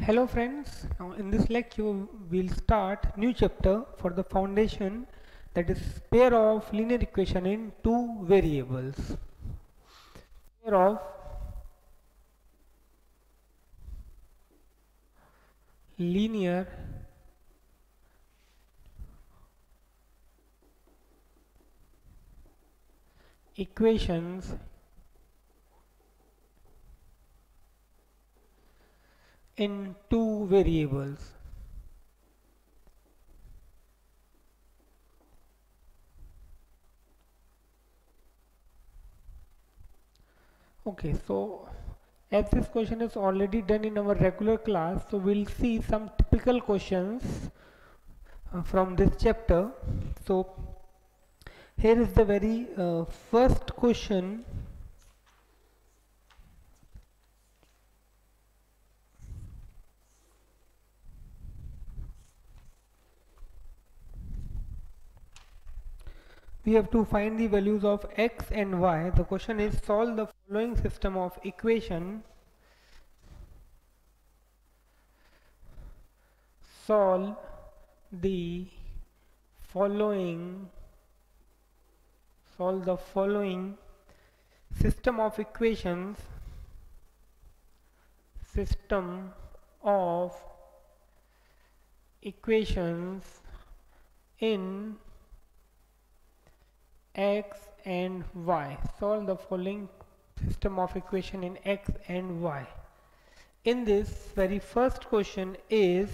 Hello friends, now in this lecture we'll start new chapter for the foundation, that is pair of linear equation in two variables. Pair of linear equations in two variables. Okay, so as this question is already done in our regular class, so we'll see some typical questions from this chapter. So here is the very first question. We have to find the values of x and y. The question is, solve the following system of equation. Solve the following system of equations in x and y. Solve the following system of equation in x and y. In this very first question is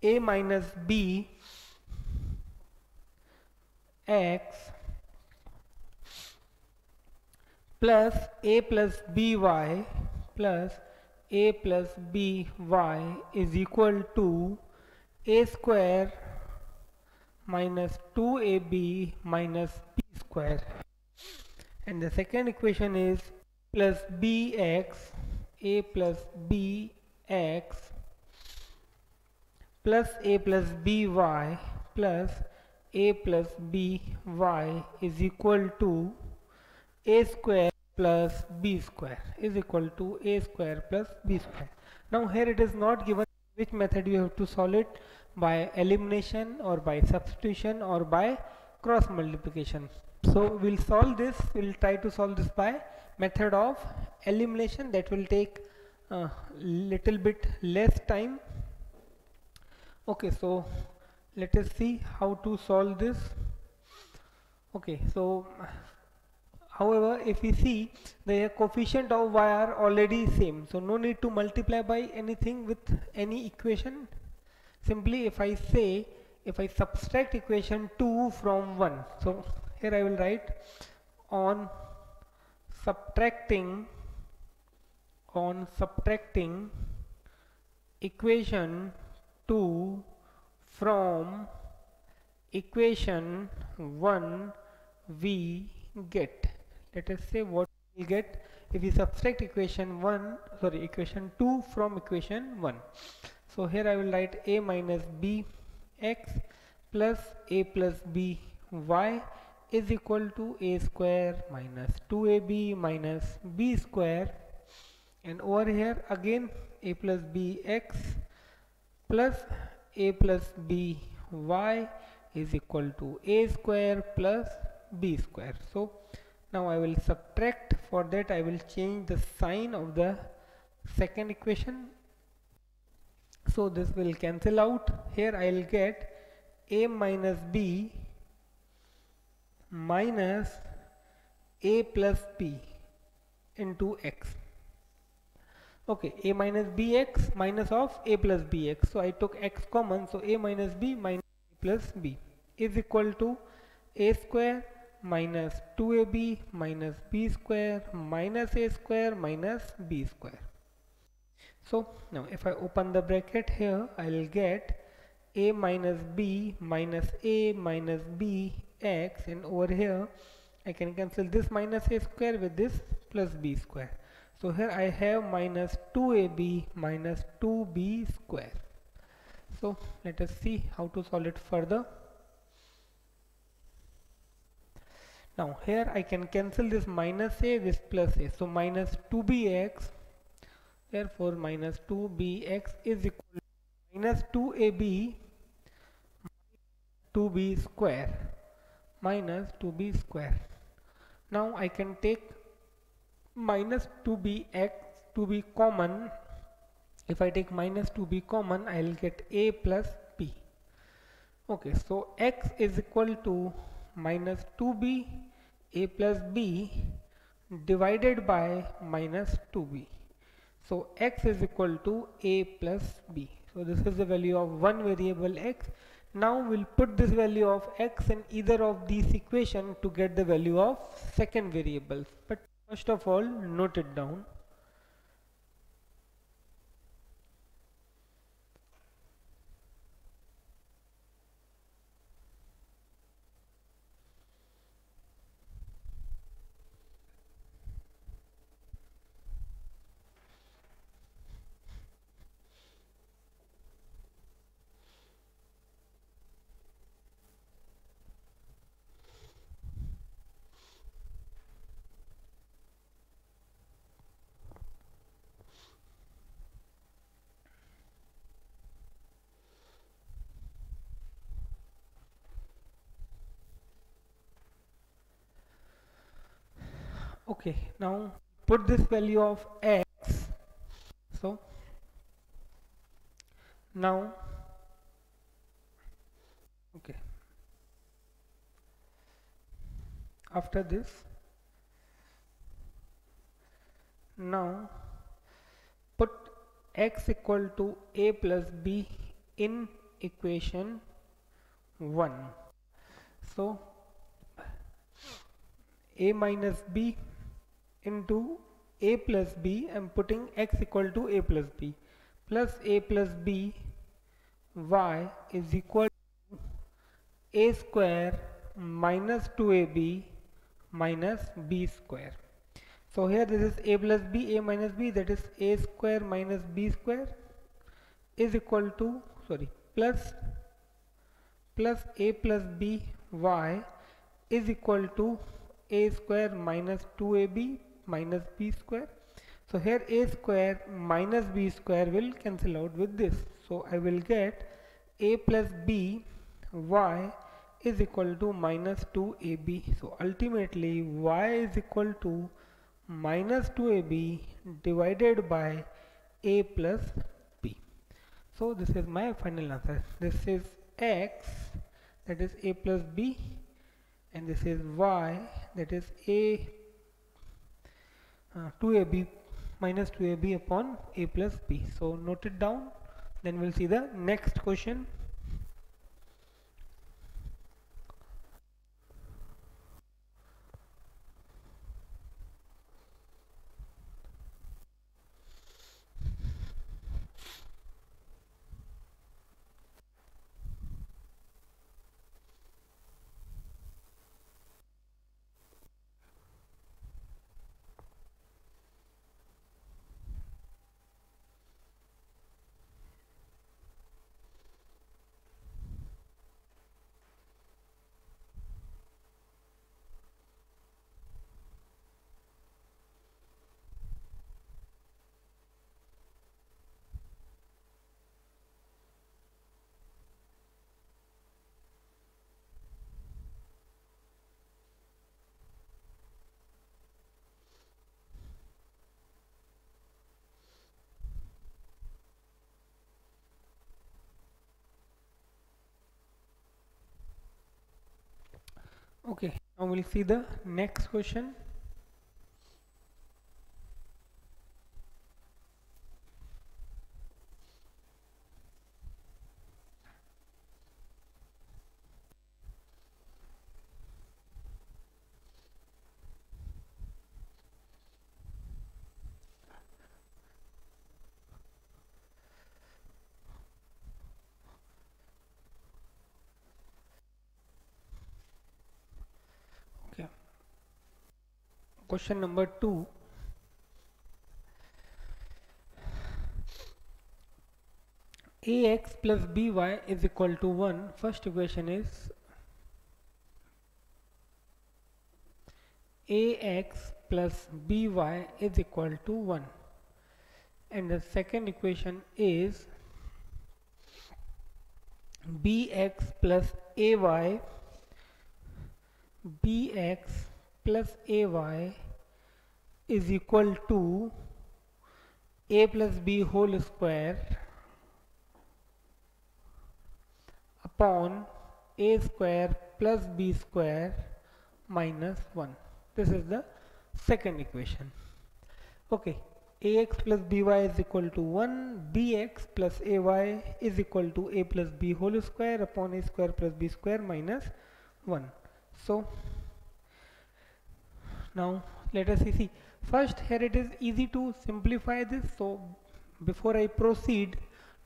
a minus b x plus a plus by plus a plus by is equal to a square minus 2ab minus b square. And the second equation is plus bx, a plus bx plus a plus by plus a plus by is equal to a square plus b square is equal to a square plus b square. Now here it is not given which method you have to solve it, by elimination or by substitution or by cross multiplication. So we'll try to solve this by method of elimination. That will take a little bit less time. Okay, so let us see how to solve this. Okay, so however, if we see, the coefficient of y are already same, so no need to multiply by anything with any equation. Simply if I subtract equation 2 from 1, so here I will write on subtracting equation 2 from equation 1, we get, let us say what we get if we subtract equation 2 from equation 1. So here I will write a minus b x plus a plus b y is equal to a square minus 2ab minus b square, and over here again a plus b x plus a plus b y is equal to a square plus b square. So now I will subtract. For that I will change the sign of the second equation, so this will cancel out. Here I will get a minus b minus a plus b into x. Okay, a minus bx minus of a plus bx, so I took x common, so a minus b minus a plus b is equal to a square minus 2ab minus b square minus a square minus b square. So now if I open the bracket here, I will get a minus b minus a minus b x, and over here I can cancel this minus a square with this plus b square. So here I have minus 2ab minus 2b square. So let us see how to solve it further. Now here I can cancel this minus a, this plus a, so minus 2bx Therefore minus 2bx is equal to minus 2ab 2b square minus 2b square. Now I can take minus 2bx to be common. If I take minus 2b common, I will get a plus b. Okay, so x is equal to minus 2b a plus b divided by minus 2b. So x is equal to a plus b. So this is the value of one variable x. Now we'll put this value of x in either of these equations to get the value of second variable. But first of all, note it down. Okay, now put this value of x. So now, okay, after this, now put x equal to a plus b in equation 1. So a minus b into a plus b, I am putting x equal to a plus b plus a plus b y is equal to a square minus 2ab minus b square. So here this is a plus b, a minus b, that is a square minus b square is equal to, sorry, plus a plus b y is equal to a square minus 2ab minus b square. So here a square minus b square will cancel out with this. So I will get a plus b y is equal to minus 2ab. So ultimately y is equal to minus 2ab divided by a plus b. So this is my final answer. This is x, that is a plus b, and this is y, that is a 2ab minus 2ab upon a plus b. So note it down. Then we'll see the next question. Okay, now we'll see the next question. Okay, question number 2. Ax plus by is equal to 1. First equation is ax plus by is equal to 1, and the second equation is bx plus ay is equal to a plus b whole square upon a square plus b square minus 1. This is the second equation. Okay, ax plus by is equal to 1, bx plus ay is equal to a plus b whole square upon a square plus b square minus 1. So now let us see. First, here it is easy to simplify this. So before I proceed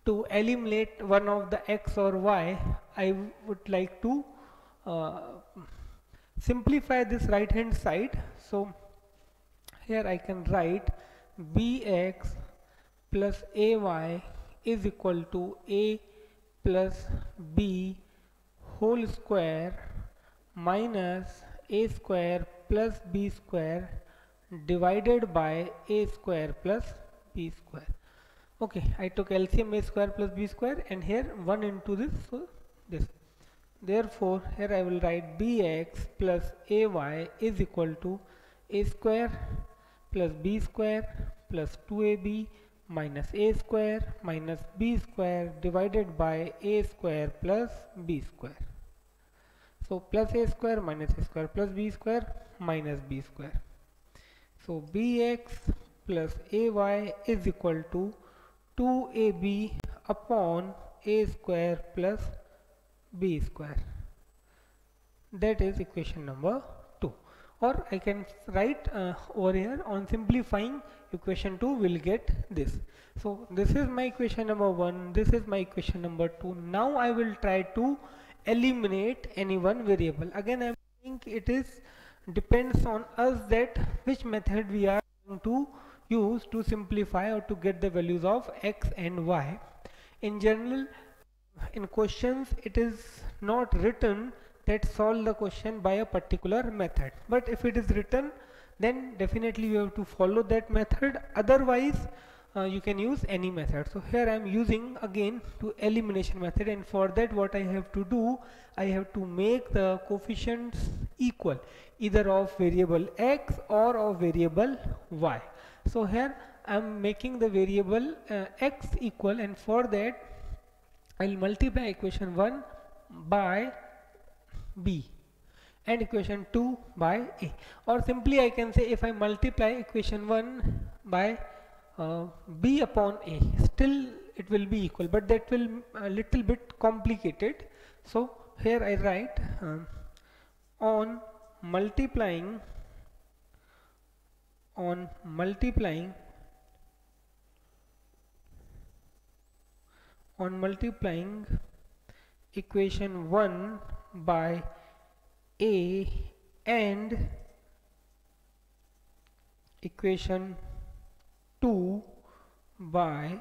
to eliminate one of the x or y, I would like to simplify this right hand side. So here I can write bx plus ay is equal to a plus b whole square minus a square plus b square divided by a square plus b square. Okay, I took LCM a square plus b square and here 1 into this, so this. Therefore, here I will write bx plus ay is equal to a square plus b square plus 2ab minus a square minus b square divided by a square plus b square. So plus a square minus a square plus b square minus b square. So bx plus ay is equal to 2ab upon a square plus b square. That is equation number 2. Or I can write over here, on simplifying equation 2 will get this. So this is my equation number 1, this is my equation number 2. Now I will try to eliminate any one variable. Again I think it is depends on us that which method we are going to use to simplify or to get the values of x and y. In general, in questions it is not written that solve the question by a particular method, but if it is written then definitely you have to follow that method, otherwise you can use any method. So here I am using again to elimination method, and for that what I have to do, I have to make the coefficients equal either of variable x or of variable y. So here I am making the variable x equal, and for that I will multiply equation 1 by b and equation 2 by a, or simply I can say if I multiply equation 1 by b upon a, still it will be equal, but that will a little bit complicated. So here I write on multiplying equation 1 by a and equation 2 by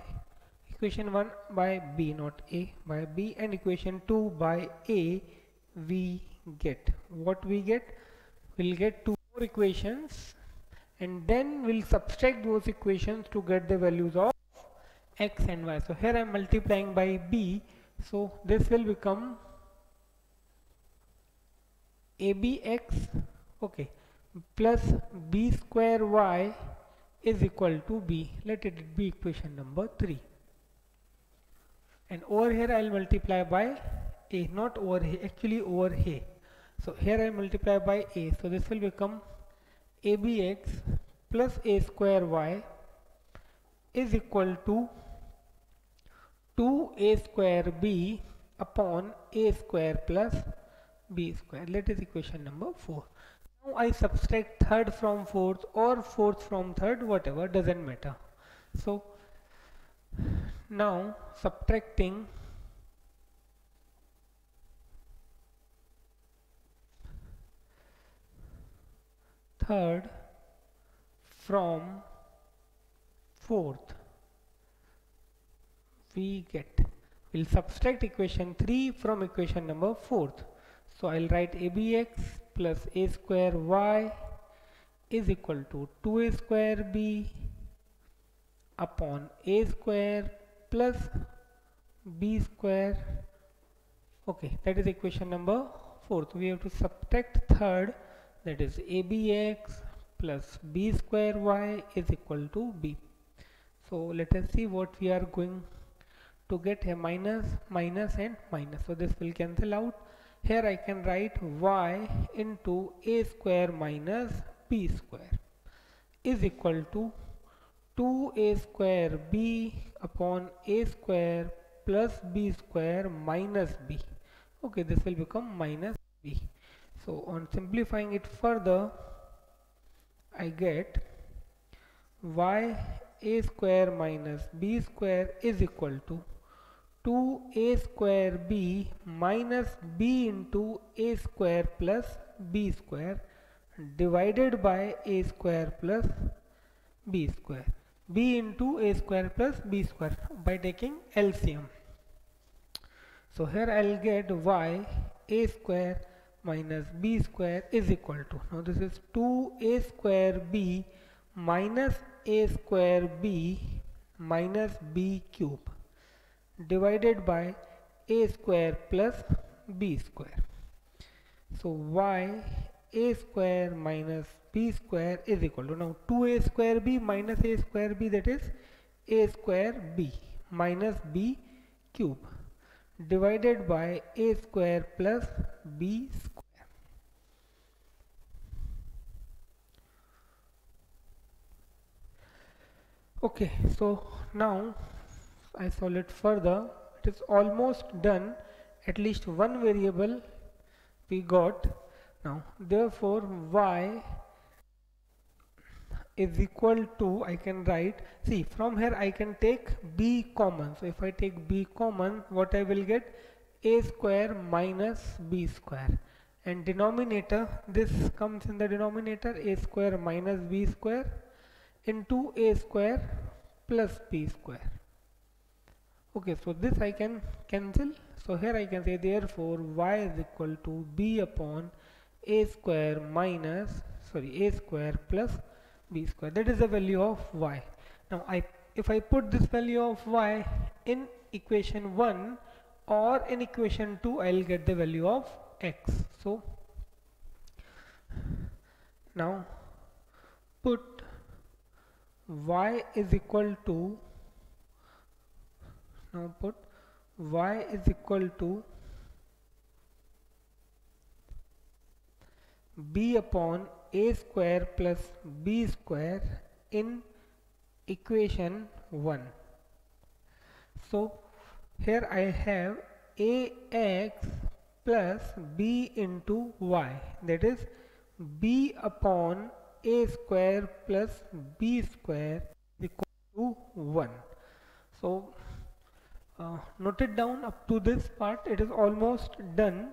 equation 1 by b, not a, by b, and equation 2 by a, we get what we get. We'll get 2 more equations and then we'll subtract those equations to get the values of x and y. So here I am multiplying by b, so this will become abx, okay, plus b square y is equal to b. Let it be equation number 3. And over here I will multiply by a, not over here, actually over here. So here I multiply by a, so this will become abx plus a square y is equal to 2a square b upon a square plus b square. That is equation number 4. Now I subtract third from fourth or fourth from third, whatever, doesn't matter. So now subtracting third from fourth, we will subtract equation 3 from equation number 4th. So I'll write abx plus a square y is equal to 2a square b upon a square plus b square. Okay, that is equation number 4. So we have to subtract third, that is abx plus b square y is equal to b. So let us see what we are going to get here. Minus, minus and minus. So this will cancel out. Here I can write y into a square minus b square is equal to 2a square b upon a square plus b square minus b. Okay, this will become minus b. So on simplifying it further, I get y a square minus b square is equal to 2a square b minus b into a square plus b square divided by a square plus b square, b into a square plus b square by taking LCM. So here I'll get y a square minus b square is equal to, now this is 2a square b minus a square b minus b cube divided by a square plus b square. So y a square minus b square is equal to, now 2a square b minus a square b, that is a square b minus b cube divided by a square plus b square. Okay, so now I solve it further. It is almost done. At least one variable we got. Now therefore y is equal to, I can write, see from here I can take b common. So if I take b common, what I will get, a square minus b square, and denominator, this comes in the denominator, a square minus b square into a square plus b square. Okay, so this I can cancel. So here I can say therefore y is equal to b upon a square minus, sorry, a square plus b square. That is the value of y. Now if I put this value of y in equation 1 or in equation 2, I will get the value of x. So now put y is equal to, now put y is equal to b upon a square plus b square in equation 1. So here I have ax plus b into y, that is b upon a square plus b square is equal to 1. So note it down up to this part, it is almost done.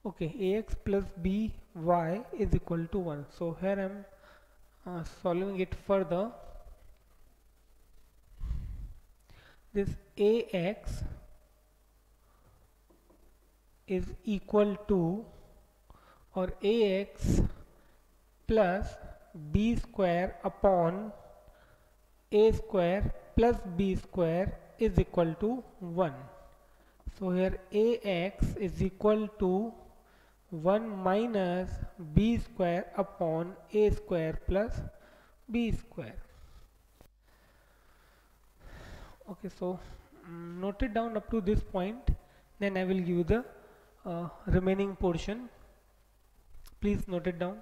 Okay, ax plus by is equal to 1. So here I am solving it further. This ax is equal to, or ax plus b square upon a square plus b square is equal to 1. So here ax is equal to 1 minus b square upon a square plus b square. Okay, so note it down up to this point, then I will give you the remaining portion. Please note it down.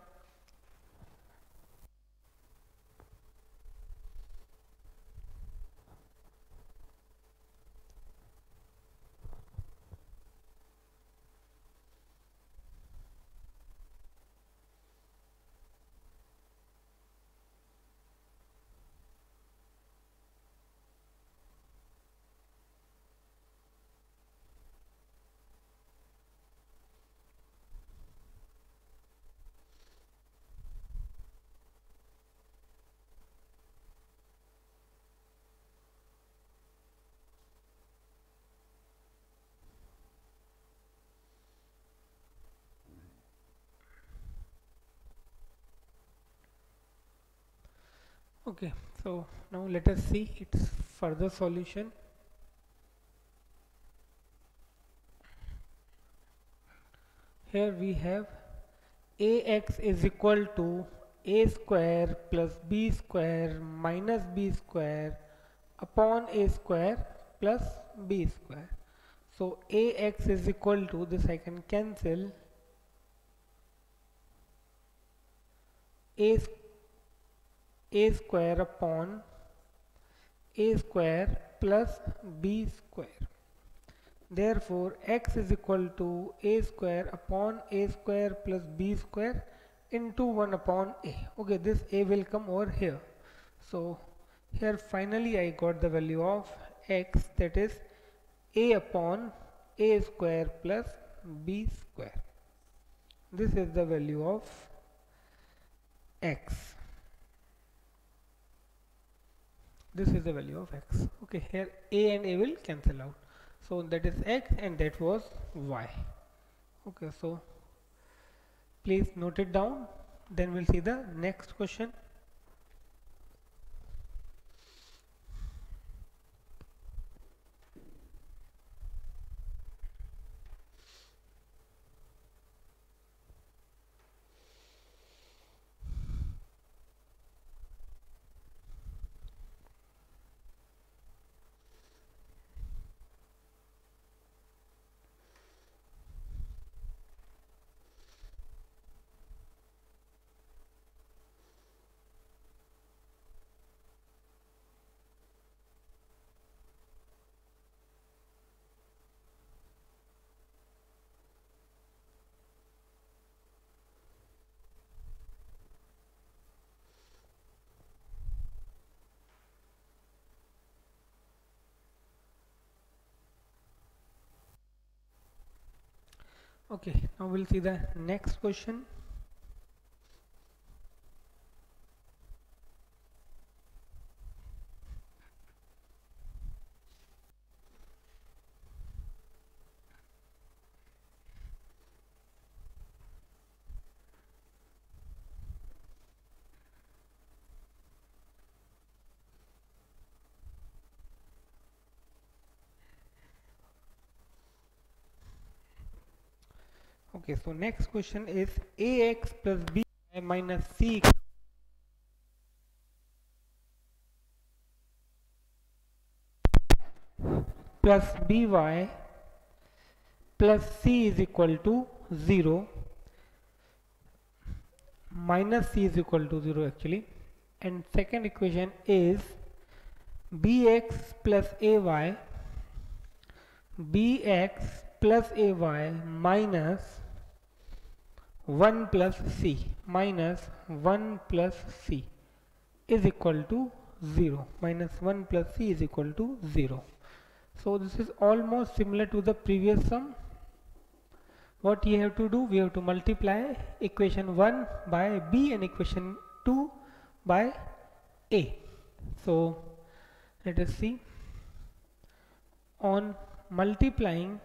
Okay, so now let us see its further solution. Here we have ax is equal to a square plus b square minus b square upon a square plus b square. So ax is equal to, this I can cancel, a square upon a square plus b square. Therefore x is equal to a square upon a square plus b square into 1 upon a. Okay, this a will come over here. So here finally I got the value of x, that is a upon a square plus b square. This is the value of x. This is the value of x. Okay, here a and a will cancel out. So that is x and that was y. Okay, so please note it down. Then we'll see the next question. Okay, now we'll see the next question. Okay, so next question is ax plus b minus c plus by plus c is equal to 0, minus c is equal to 0 actually, and second equation is bx plus ay minus 1 plus c is equal to 0. Minus 1 plus c is equal to 0. So this is almost similar to the previous sum. What you have to do, we have to multiply equation 1 by b and equation 2 by a. So let us see. On multiplying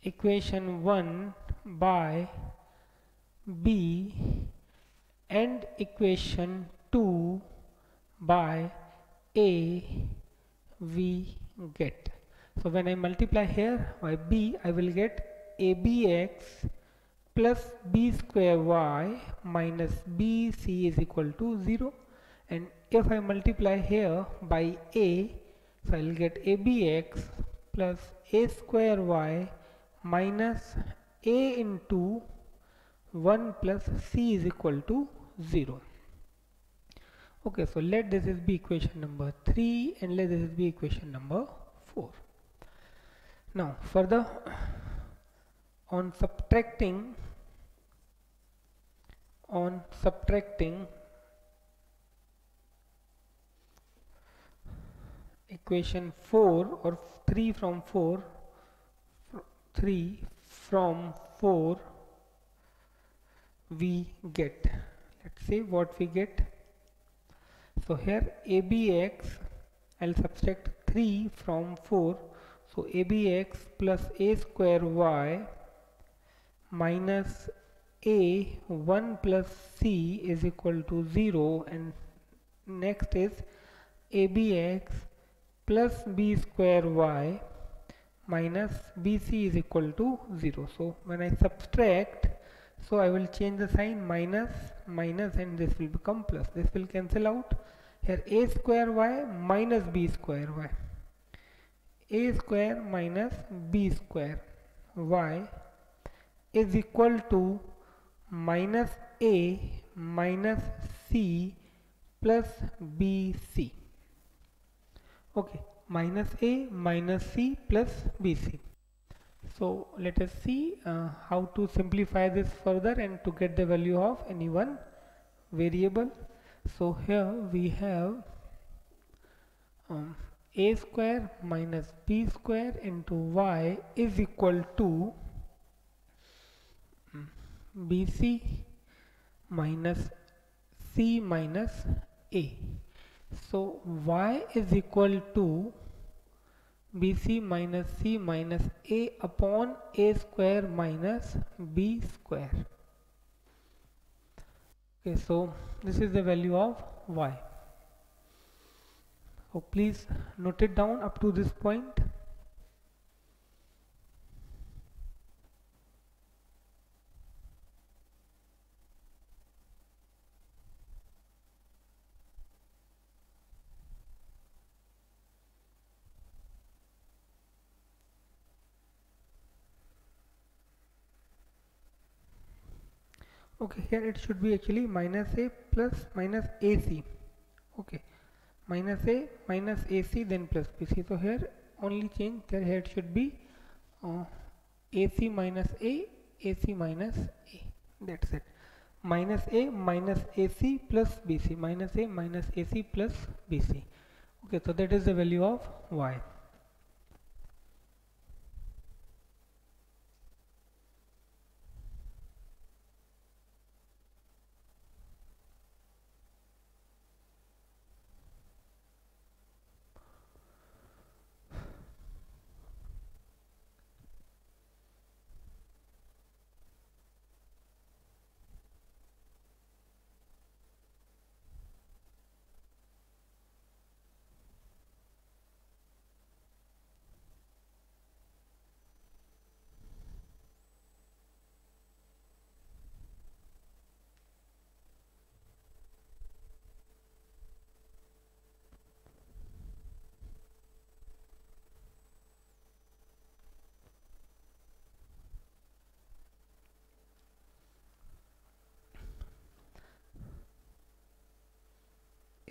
equation 1 by b and equation 2 by a, we get, so when I multiply here by b, I will get abx plus b square y minus bc is equal to 0, and if I multiply here by a, so I will get abx plus a square y minus a into 1 plus c is equal to 0. Okay, so let this is be equation number 3 and let this be equation number 4. Now further, on subtracting equation 4 or 3 from 4, we get, let's see what we get. So here abx, I'll subtract 3 from 4, so abx plus a square y minus a 1 plus c is equal to 0, and next is abx plus b square y minus bc is equal to 0. So when I subtract, so I will change the sign, minus minus, and this will become plus. This will cancel out. Here a square y minus b square y, a square minus b square y is equal to minus a minus c plus bc. Okay, minus a minus c plus bc. So let us see how to simplify this further and to get the value of any one variable. So here we have a square minus b square into y is equal to bc minus c minus a. So y is equal to bc minus c minus a upon a square minus b square. Okay, so this is the value of y. So please note it down up to this point. Okay, here it should be actually minus a plus minus ac. Okay, minus a minus ac then plus bc. So here only change, there here it should be ac minus a, ac minus a. That's it. Minus a minus ac plus bc, minus a minus ac plus bc. Okay, so that is the value of y.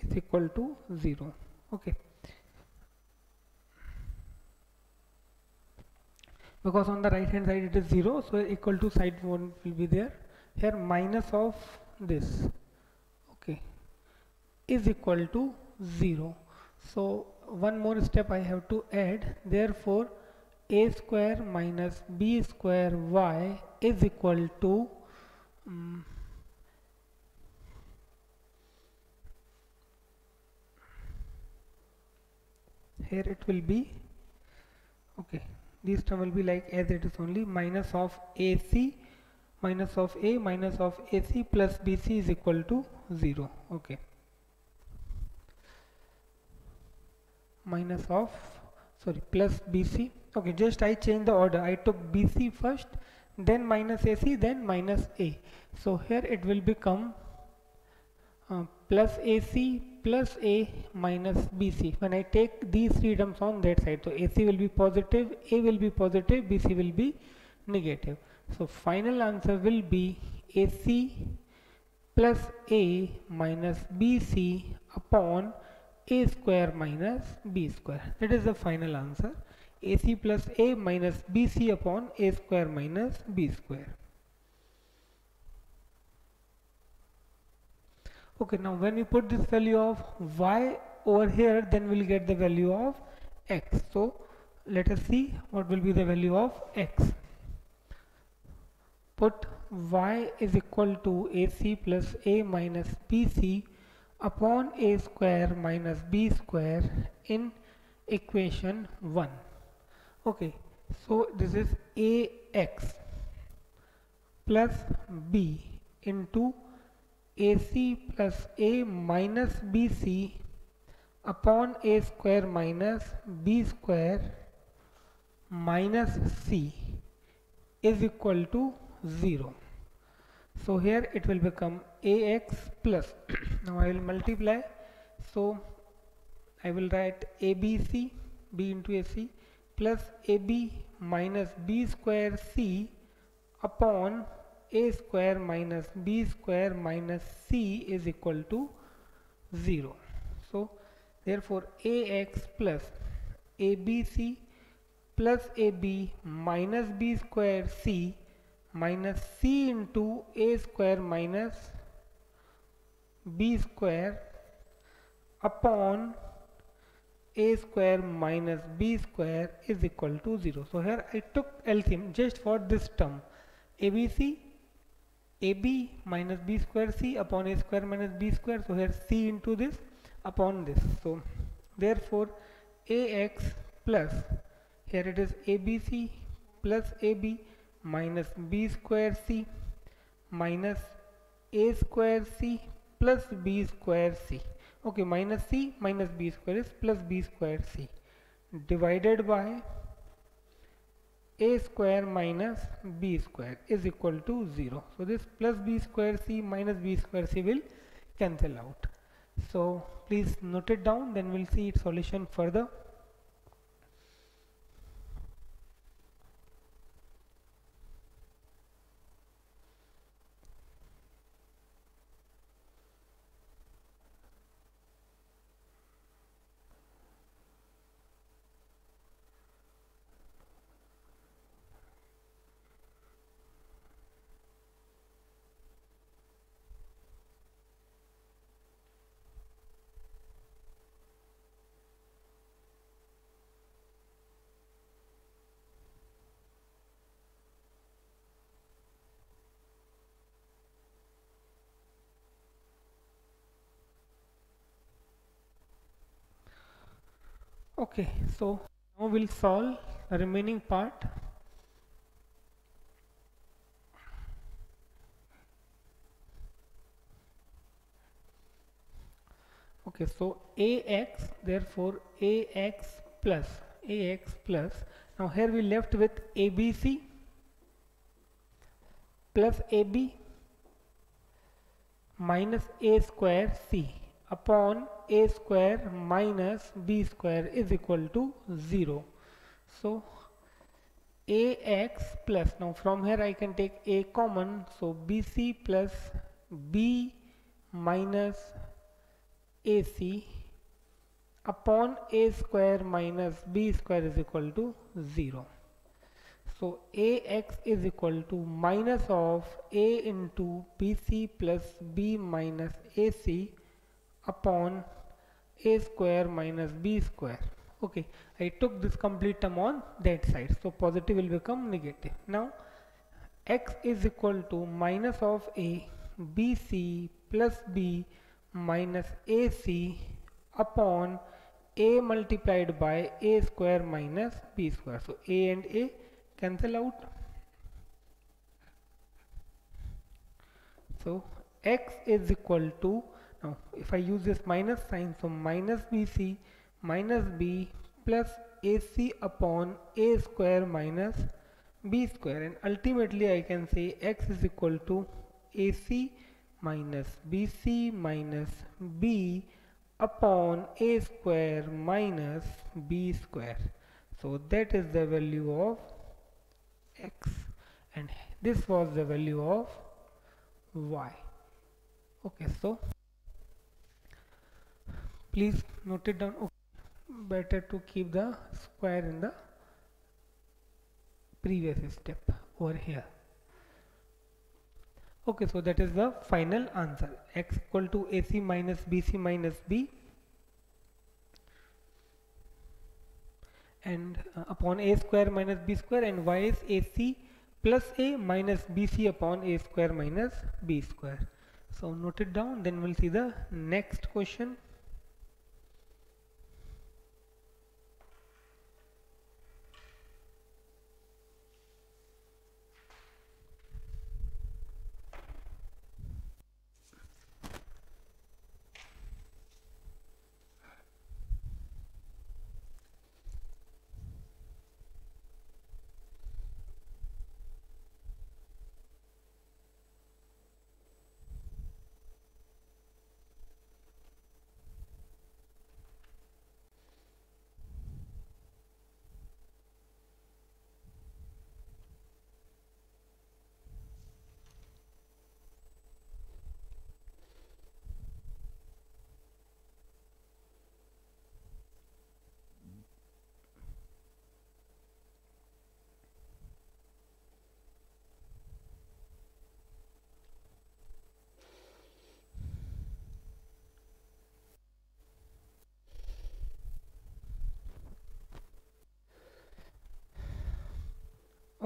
Is equal to 0. Okay, because on the right hand side it is 0, so equal to side 1 will be there. Here minus of this, okay, is equal to 0. So one more step I have to add. Therefore a square minus b square y is equal to here it will be, okay, this term will be like as it is only, minus of ac minus of a minus of ac plus bc is equal to 0. Okay, minus of, sorry, plus bc. Okay, just I change the order. I took bc first, then minus ac, then minus a. So here it will become plus ac plus a minus bc when I take these three terms on that side. So ac will be positive, a will be positive, bc will be negative. So final answer will be ac plus a minus bc upon a square minus b square. That is the final answer. AC plus a minus bc upon a square minus b square. Okay, now when we put this value of y over here, then we'll get the value of x. So let us see what will be the value of x. Put y is equal to ac plus a minus bc upon a square minus b square in equation 1. Okay, so this is ax. plus b into AC plus A minus BC upon A square minus B square minus C is equal to 0. So here it will become AX plus now I will multiply, so I will write ABC B into AC plus AB minus B square C upon A square minus B square minus C is equal to 0. So therefore AX plus ABC plus AB minus B square C minus C into A square minus B square upon A square minus B square is equal to 0. So here I took LCM just for this term, ABC AB minus B square C upon A square minus B square. So here C into this upon this. So therefore AX plus, here it is ABC plus AB minus B square C minus A square C plus B square C. Okay, minus C minus B square is plus B square C divided by A square minus B square is equal to 0. So this plus B square C minus B square C will cancel out. So please note it down, then we'll see its solution further. Okay, so now we'll solve the remaining part. Okay, so AX, therefore AX plus, now here we left with ABC plus AB minus A square C upon A square minus B square is equal to 0. So AX plus, now from here I can take A common, so BC plus B minus AC upon A square minus B square is equal to 0. So AX is equal to minus of A into BC plus B minus AC upon A square minus B square. Okay, I took this complete term on that side, so positive will become negative. Now X is equal to minus of A BC plus B minus AC upon A multiplied by A square minus B square. So A and A cancel out. So X is equal to, now if I use this minus sign, so minus BC minus B plus AC upon A square minus B square, and ultimately I can say X is equal to AC minus BC minus B upon A square minus B square. So that is the value of X, and this was the value of Y. Okay, so please note it down. Okay, better to keep the square in the previous step over here. Okay, so that is the final answer. X equal to AC minus BC minus B and upon A square minus B square, and Y is AC plus A minus BC upon A square minus B square. So note it down, then we'll see the next question.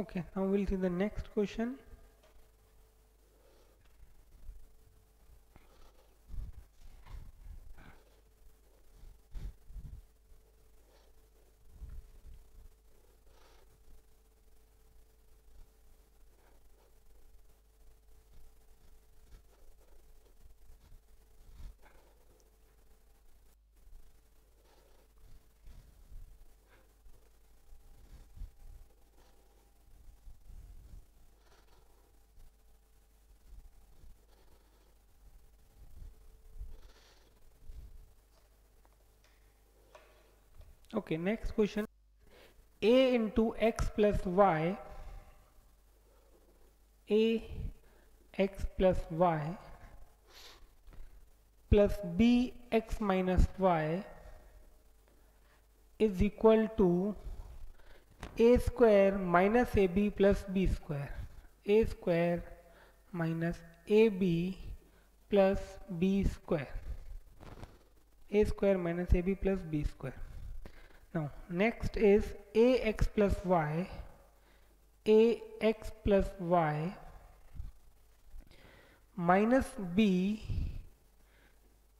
Okay, now we'll see the next question. Okay, next question. A into x plus y, a x plus y plus b x minus y is equal to a square minus ab plus b square. A square minus ab plus b square. A square minus ab plus b square. Now next is ax plus y, ax plus y minus b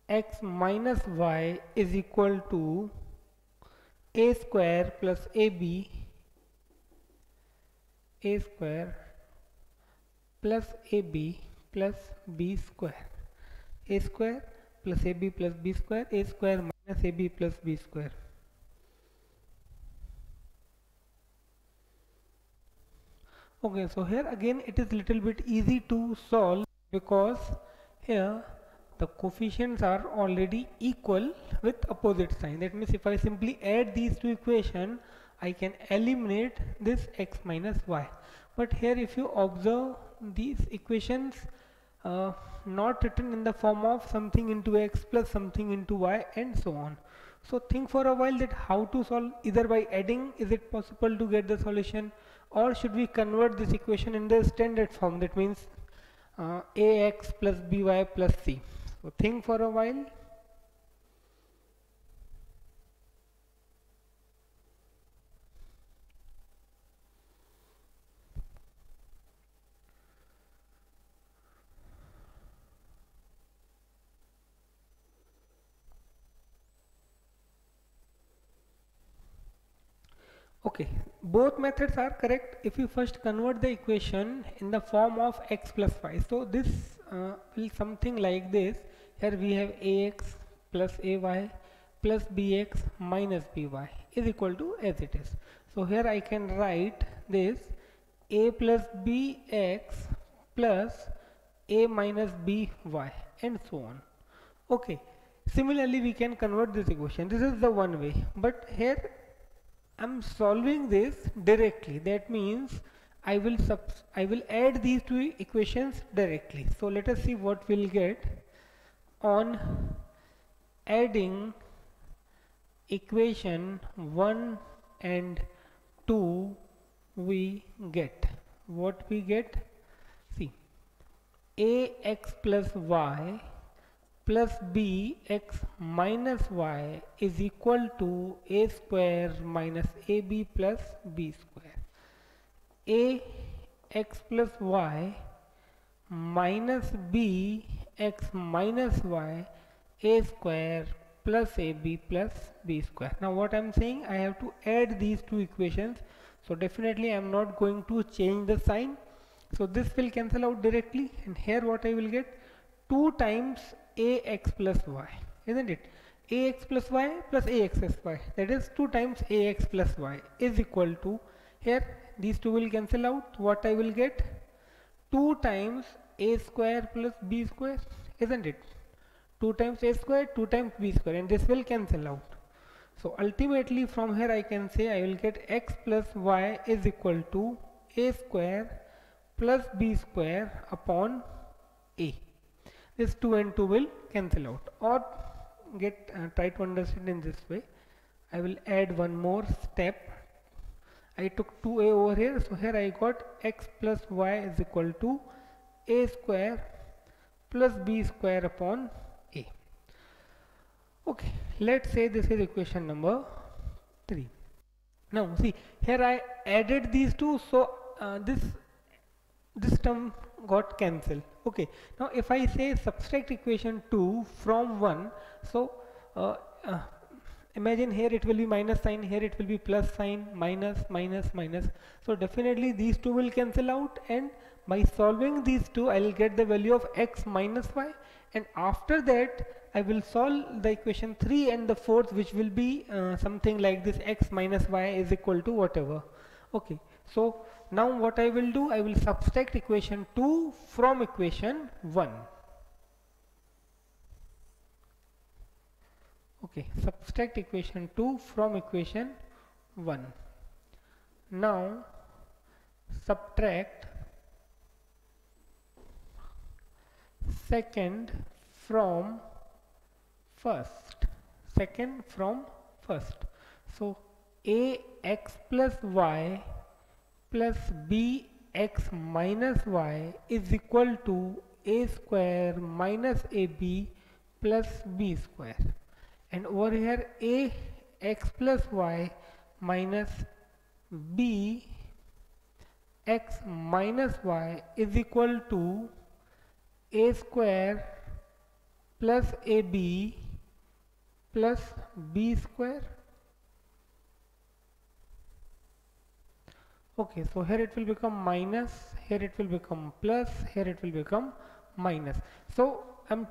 x minus y is equal to a square plus ab, a square plus ab plus b square. A square plus ab plus b square, a square minus ab plus b square. Okay, so here again it is little bit easy to solve because here the coefficients are already equal with opposite sign. That means if I simply add these two equations, I can eliminate this x minus y. But here if you observe these equations not written in the form of something into x plus something into y and so on. So think for a while that how to solve, either by adding is it possible to get the solution, or should we convert this equation in the standard form, that means ax plus by plus c. So think for a while. Okay, both methods are correct if you first convert the equation in the form of x plus y. So this will something like this. Here we have ax plus ay plus bx minus by is equal to as it is. So here I can write this a plus bx plus a minus by and so on. Okay, similarly we can convert this equation. This is the one way, but here I'm solving this directly. That means I will add these two equations directly. So let us see what we'll get on adding equation 1 and 2. We get what we get. See, ax plus y plus bx minus y is equal to a square minus ab plus b square. Ax plus y minus bx minus y, a square plus ab plus b square. Now what I am saying, I have to add these two equations, so definitely I am not going to change the sign. So this will cancel out directly, and here what I will get, 2 times ax plus y, isn't it? Ax plus y plus ax plus y, that is 2 times ax plus y is equal to, here these two will cancel out. What I will get, 2 times a square plus b square, isn't it? 2 times a square, 2 times b square, and this will cancel out. So ultimately from here I can say I will get x plus y is equal to a square plus b square upon a. This 2 and 2 will cancel out, or get try to understand in this way. I will add one more step. I took 2a over here, so here I got x plus y is equal to a square plus b square upon a. Okay, let's say this is equation number 3. Now see, here I added these two, so this term got cancelled. Okay, now if I say subtract equation 2 from 1, so uh, uh, imagine here it will be minus sign, here it will be plus sign, minus minus minus, so definitely these two will cancel out, and by solving these two I will get the value of x minus y, and after that I will solve the equation 3 and the fourth, which will be something like this: x minus y is equal to whatever. Okay, so now what I will do, I will subtract equation 2 from equation 1. Okay, subtract equation 2 from equation 1. Now subtract second from first. Second from first. So ax plus y plus bx minus y is equal to a square minus ab plus b square. And over here a x plus y minus b x minus y is equal to a square plus ab plus b square. Okay, so here it will become minus, here it will become plus, here it will become minus. So I'm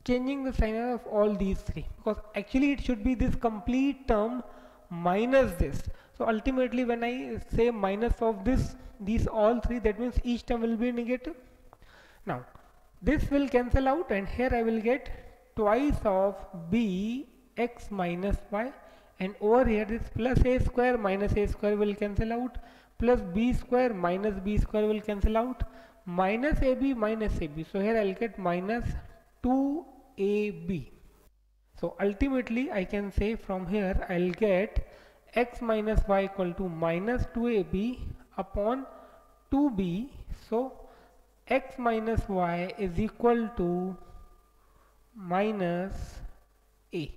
changing the sign of all these three, because actually it should be this complete term minus this. So ultimately when I say minus of this, these all three, that means each term will be negative. Now this will cancel out, and here I will get twice of b x minus y, and over here this plus a square minus a square will cancel out, plus b square minus b square will cancel out, minus ab minus ab. So here I will get minus 2ab. So ultimately I can say from here I will get x minus y equal to minus 2ab upon 2b. So x minus y is equal to minus a.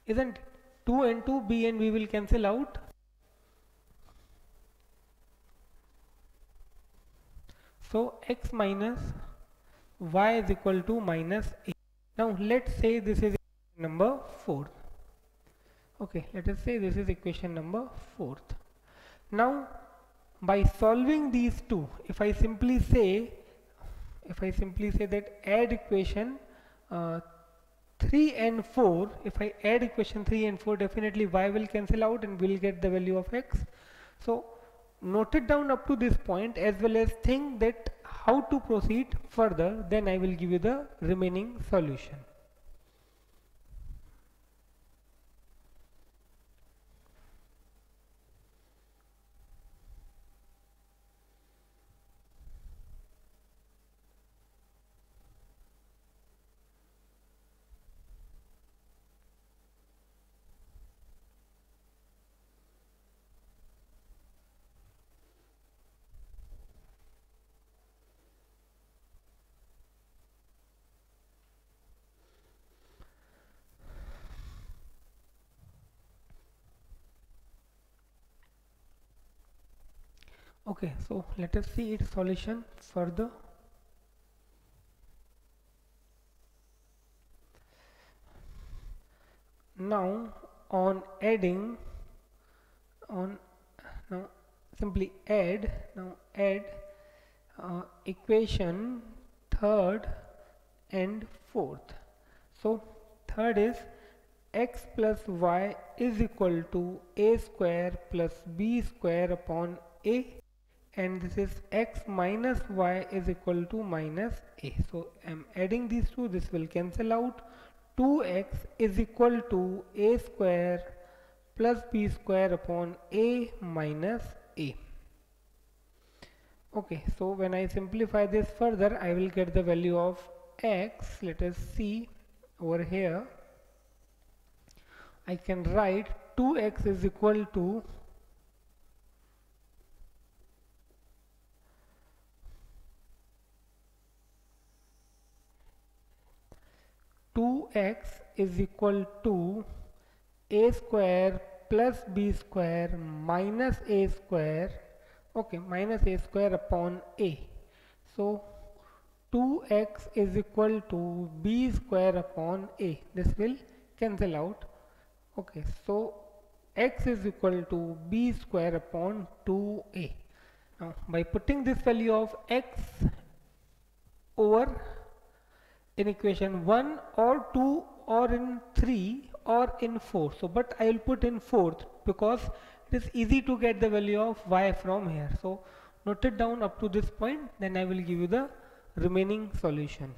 Isn't 2 and 2, b and b will cancel out? So x minus y is equal to minus a. Now let's say this is number 4. Okay, let us say this is equation number 4. Now by solving these two, if I simply say that add equation 3 and 4, if I add equation 3 and 4, definitely y will cancel out and we'll get the value of x. So note it down up to this point, as well as think that how to proceed further, then I will give you the remaining solution. Okay, so let us see its solution further. Now on adding, now simply add, equation third and fourth. So third is x plus y is equal to a square plus b square upon a, and this is x minus y is equal to minus a. So I'm adding these two, this will cancel out. 2x is equal to a square plus b square upon a minus a. Okay, so when I simplify this further, I will get the value of x. Let us see over here. I can write 2x is equal to 2x is equal to a square plus b square minus a square, okay, minus a square upon a. So 2x is equal to b square upon a. This will cancel out. Okay, so x is equal to b square upon 2a. Now by putting this value of x over in equation 1 or 2 or in 3 or in 4, so but I will put in 4th because it is easy to get the value of y from here. So note it down up to this point, then I will give you the remaining solution.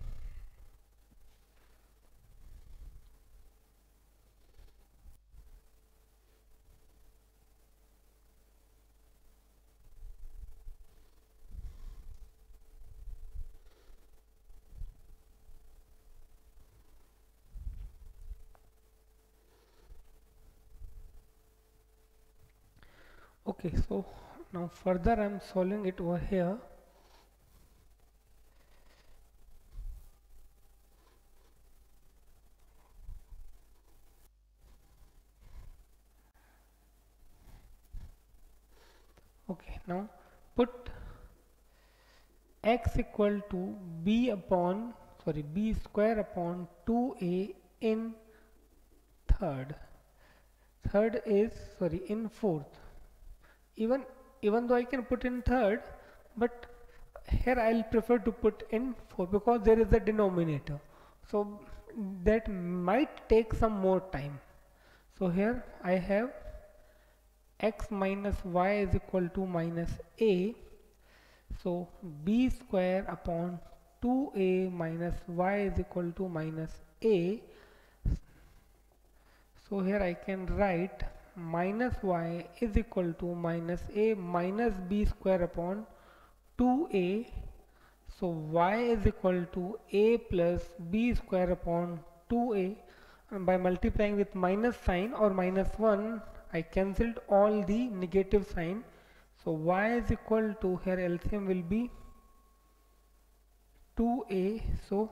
Okay, so now further I am solving it over here. Okay, now put x equal to b square upon 2a in in fourth. Even though I can put in third, but here I'll prefer to put in 4 because there is a denominator, so that might take some more time. So here I have x minus y is equal to minus a, so b square upon 2a minus y is equal to minus a. So here I can write minus y is equal to minus a minus b square upon 2a. So y is equal to a plus b square upon 2a, and by multiplying with minus sign or minus 1 I cancelled all the negative sign. So y is equal to, here LCM will be 2a, so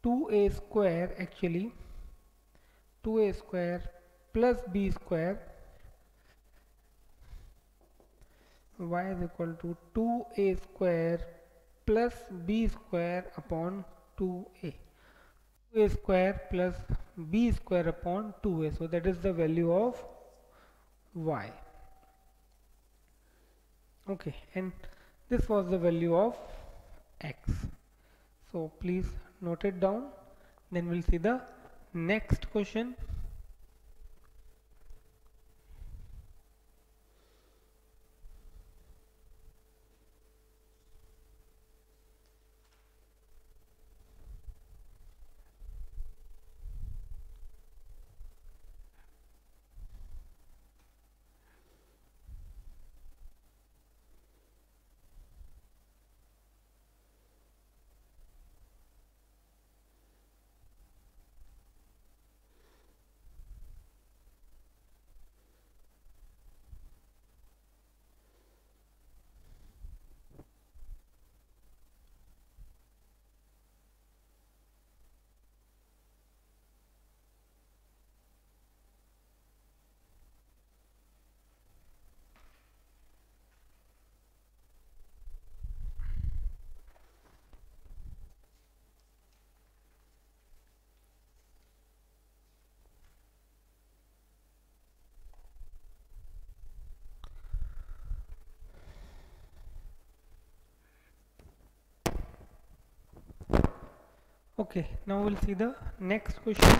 2a square, actually 2a square plus b square, y is equal to 2a square plus b square upon 2a. 2a square plus b square upon 2a, so that is the value of y. Okay, and this was the value of x. So please note it down, then we'll see the next question. Okay, now we'll see the next question.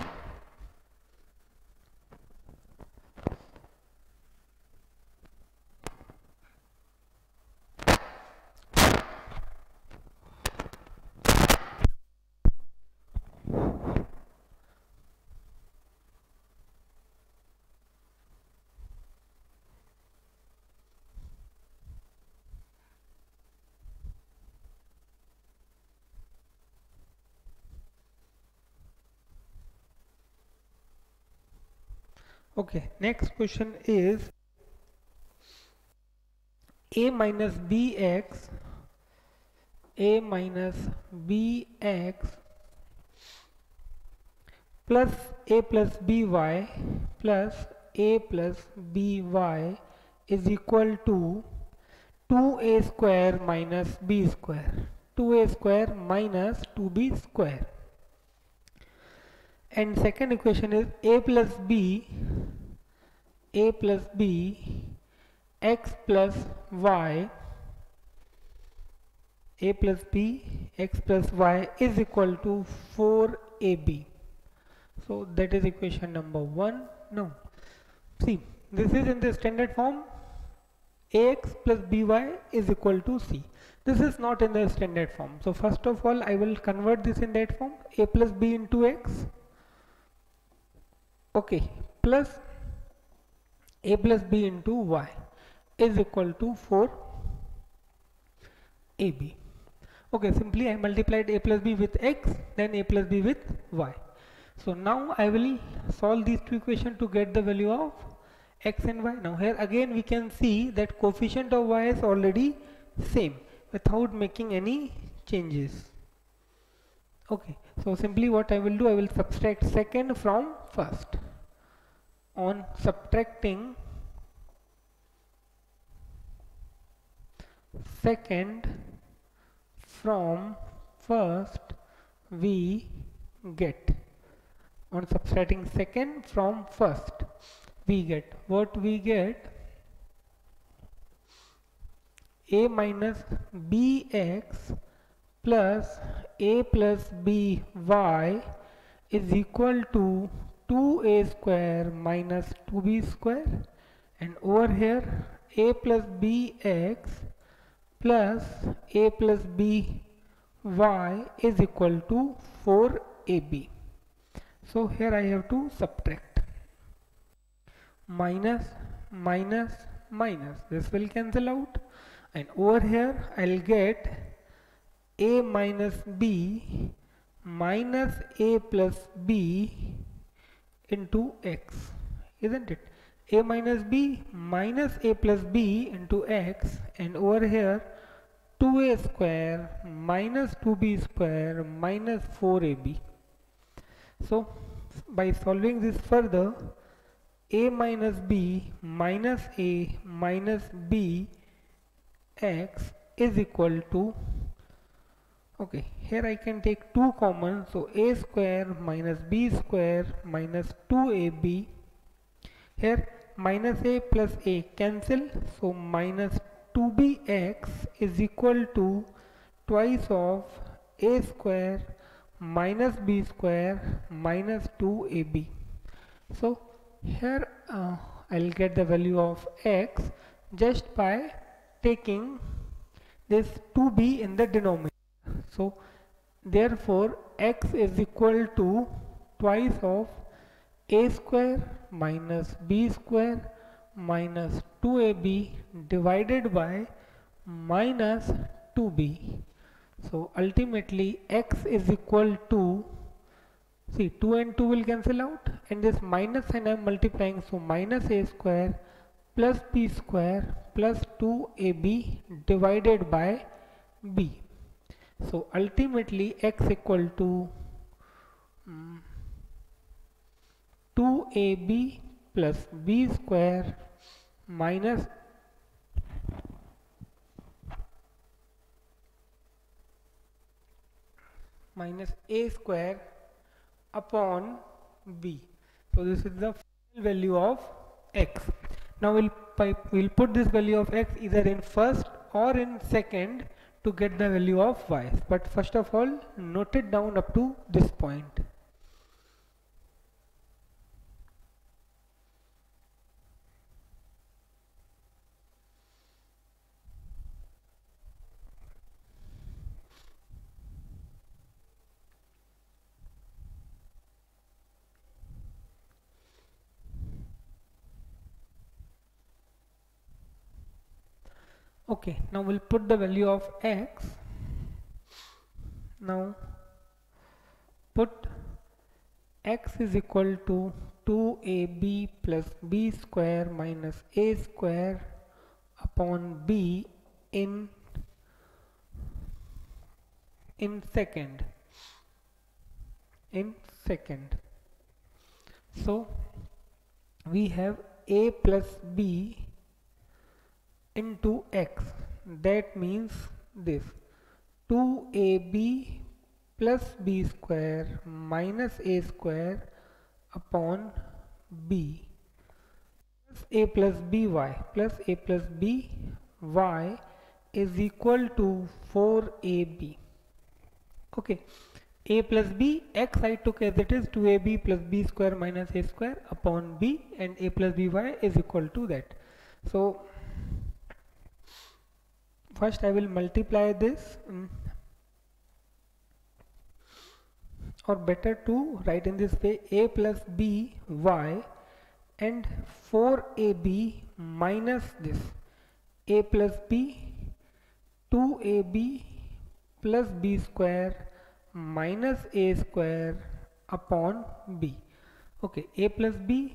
Okay, next question is a minus bx plus a plus by plus a plus by is equal to 2a square minus b square, 2a square minus 2b square. And second equation is a plus b x plus y, a plus b x plus y is equal to 4ab. So that is equation number 1. Now see, this is in the standard form, ax plus by is equal to c. This is not in the standard form. So first of all I will convert this in that form, a plus b into x, okay, plus a plus b into y is equal to 4ab. Okay, simply I multiplied a plus b with x, then a plus b with y. So now I will solve these two equations to get the value of x and y. Now here again we can see that coefficient of y is already same without making any changes. Okay, so simply what I will do, I will subtract second from first. On subtracting second from first, we get, on subtracting second from first, we get, what we get, a minus bx plus a plus by is equal to 2a square minus 2b square, and over here a plus bx plus a plus by is equal to 4ab. So here I have to subtract, minus minus minus, this will cancel out, and over here I'll get a minus b minus a plus b into x, isn't it? A minus b minus a plus b into x, and over here 2a square minus 2b square minus 4ab. So by solving this further, a minus b minus a minus b x is equal to, okay, here I can take 2 common, so a square minus b square minus 2ab, here minus a plus a cancel, so minus 2bx is equal to twice of a square minus b square minus 2ab. So here I'll get the value of x just by taking this 2b in the denominator. So therefore x is equal to twice of a square minus b square minus 2ab divided by minus 2b. So ultimately x is equal to, see, 2 and 2 will cancel out, and this minus sign I am multiplying, so minus a square plus b square plus 2ab divided by b. So ultimately x equal to 2ab plus b square minus a square upon b. So this is the final value of x. Now we'll put this value of x either in first or in second to get the value of y. But first of all, note it down up to this point. Okay, now we'll put the value of x. Now put x is equal to 2ab plus b square minus a square upon b in second. So we have a plus b into x. That means this 2ab plus b square minus a square upon b plus a plus by is equal to 4ab. Okay, a plus b, x I took as it is 2ab plus b square minus a square upon b, and a plus by is equal to that. So first I will multiply this, or better to write in this way, a plus b y and 4ab minus this a plus b 2ab plus b square minus a square upon b. Okay, a plus b,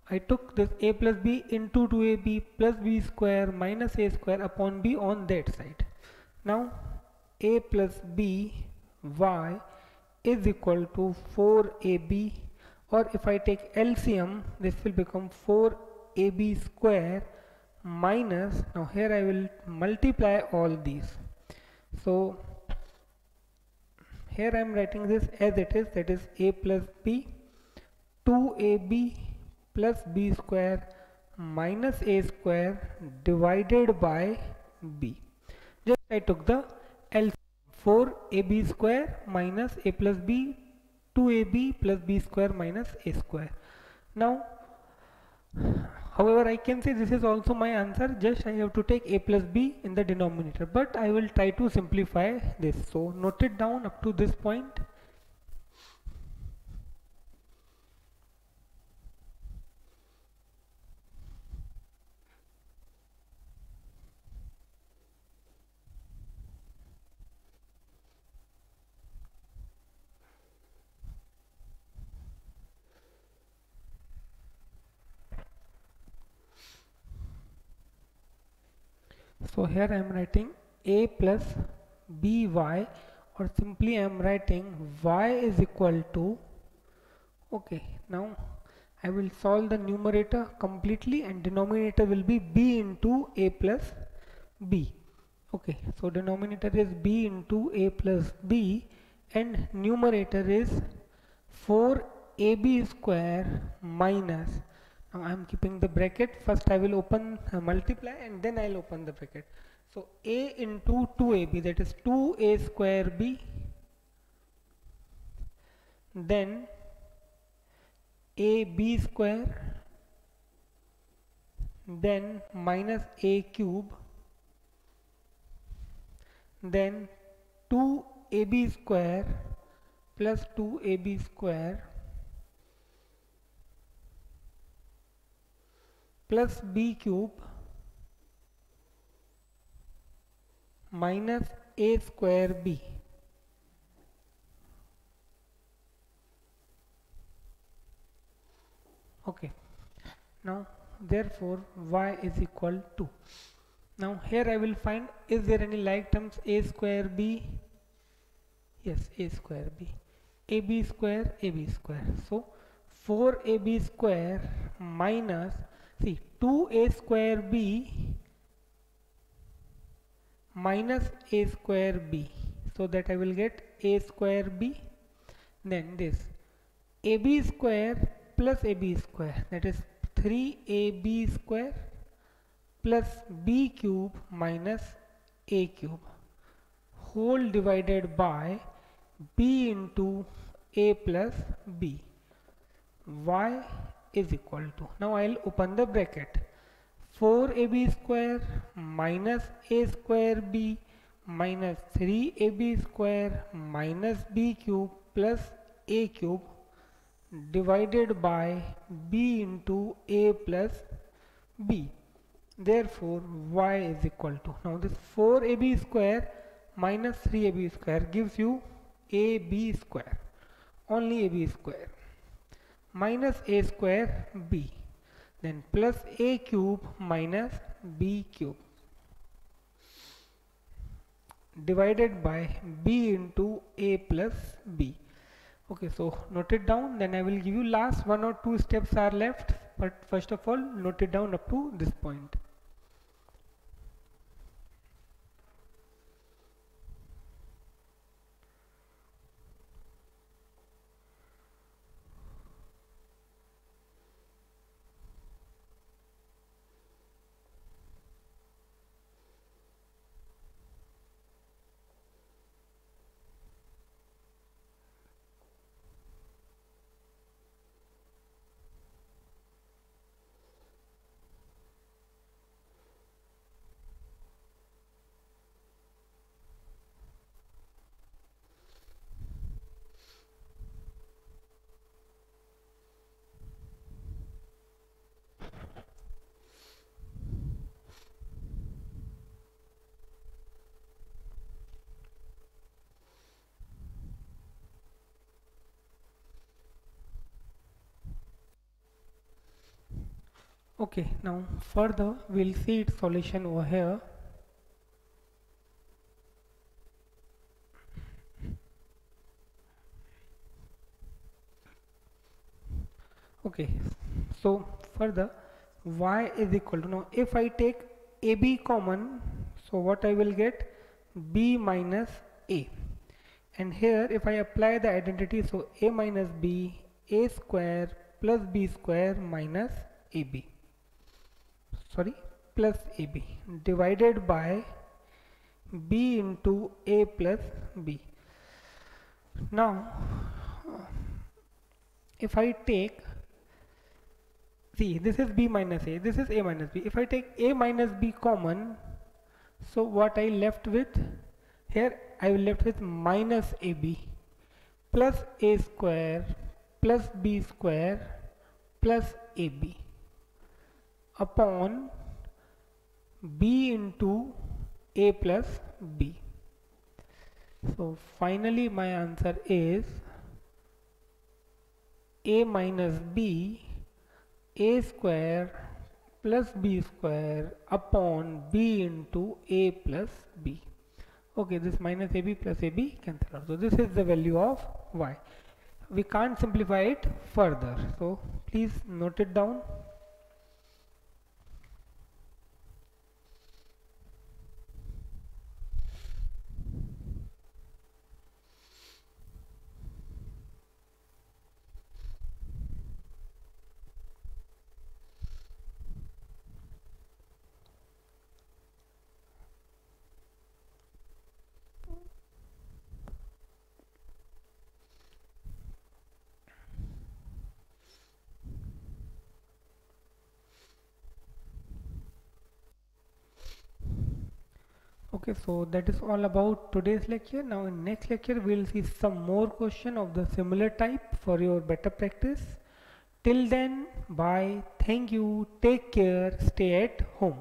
I took this a plus b into 2ab plus b square minus a square upon b on that side. Now a plus b y is equal to 4ab, or if I take LCM, this will become 4ab square minus, now here I will multiply all these. So here I am writing this as it is, that is a plus b 2ab plus b square minus a square divided by b. Just I took the LCM, 4ab square minus a plus b 2ab plus b square minus a square. Now however, I can say this is also my answer, just I have to take a plus b in the denominator, but I will try to simplify this. So note it down up to this point. So here I am writing a plus by, or simply I am writing y is equal to, okay, now I will solve the numerator completely and denominator will be b into a plus b. Okay, so denominator is b into a plus b and numerator is 4ab square minus, now I am keeping the bracket, first I will open multiply and then I will open the bracket. So a into 2ab, that is 2a square b, then ab square, then minus a cube, then 2ab square plus 2ab square plus b cube minus a square b. Okay, now therefore y is equal to, now here I will find, is there any like terms, a square b, yes, a square b, ab square, so 4ab square minus, see 2a square b minus a square b, so that I will get a square b, then this ab square plus ab square, that is 3ab square plus b cube minus a cube, whole divided by b into a plus b. Y is equal to, now I will open the bracket, 4ab square minus a square b minus 3ab square minus b cube plus a cube divided by b into a plus b. Therefore y is equal to, now this 4ab square minus 3ab square gives you ab square, only ab square, minus a square b, then plus a cube minus b cube divided by b into a plus b. Okay, so note it down, then I will give you last one or two steps are left, but first of all note it down up to this point. Okay, now further we'll see its solution over here. Okay, so further y is equal to, now if I take AB common, so what I will get, B minus A, and here if I apply the identity, so A minus B, A square plus B square minus AB, sorry, plus AB divided by B into A plus B. Now if I take, see, this is B minus A, this is A minus B. If I take A minus B common, so what I left with here, I will left with minus AB plus A square plus B square plus AB upon B into A plus B. So finally my answer is A minus B, A square plus B square upon B into A plus B. Okay, this minus AB plus AB cancel out. So this is the value of y. We can't simplify it further. So please note it down. Okay, so that is all about today's lecture. Now in next lecture we will see some more question of the similar type for your better practice. Till then, bye, thank you, take care, stay at home.